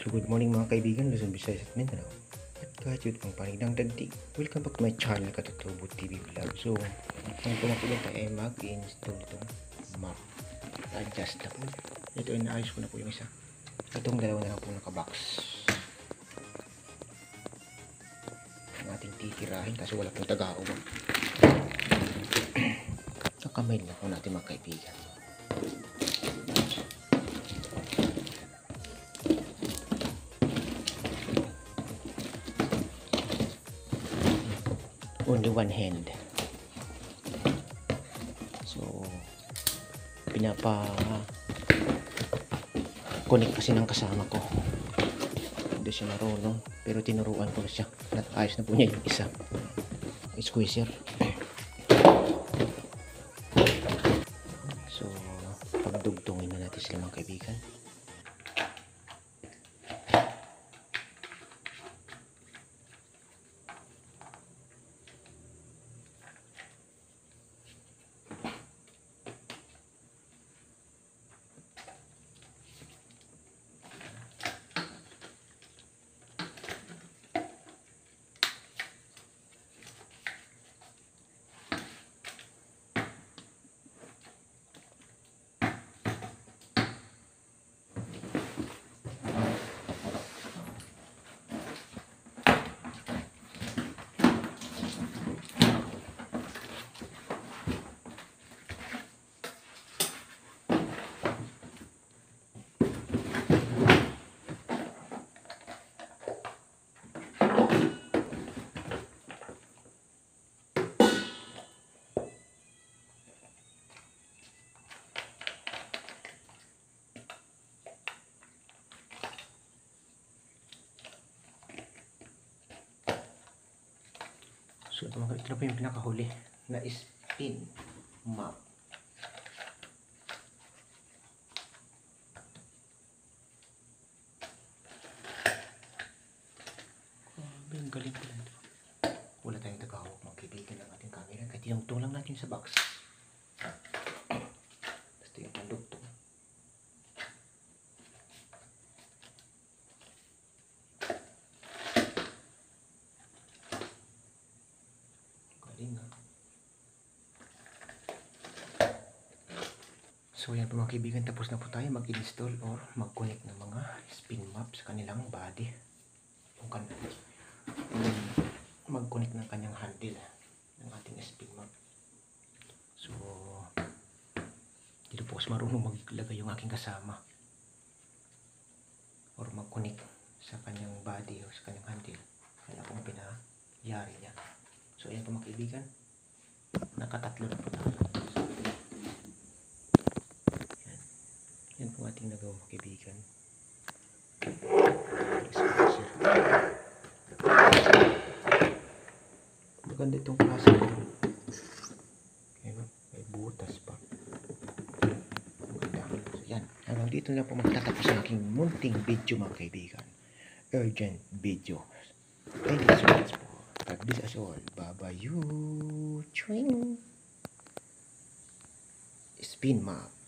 So good morning mga kaibigan, Luzon, Visayas at Mindanao. At kahit yun pang panigdang dagdig, welcome back to my channel, Katutubo TV Vlog. So, ang pumakulit ay mag-install itong map. Adjust na po. Ito ay naayos ko na po yung isa. Itong dalawa na lang po nakabox. Ang ating titirahin kasi wala pong taga-uwag. Nakamail na po natin mga kaibigan. Only one hand. So connect kasi ng kasama ko. Hindi siya marunong, pero tinuruan ko na siya. Ayos na po niya yung isa. Squeezer. So pagdugtungin na natin sila mga kaibigan. So ito na po yung pinakahuli na spin map. Ang galing po lang ito. Wala tayong tagahawak mga kaibigan ng ating camera. Kahit tinutong lang natin sa box. Basta yung pandugtong. So yan po mga kaibigan, tapos na po tayo mag-install or mag-connect ng mga spin map sa kanilang body. Mag-connect ng kanyang handle ng ating spin map. So dito po kasi marunong maglagay yung aking kasama or mag-connect sa kanyang body o sa kanyang handle. Kaya po ang pinayari niya. So yan po mga kaibigan, nakatatlo na po tayo. Yan po ating nagawa mga kaibigan. Maganda itong klase. May butas pa. Maganda. So yan. Hanggang dito na po magtatapos ang aking munting video mga kaibigan. Urgent video. Thank you so much po. God bless us all. Bye-bye you. Chewing. Spin map.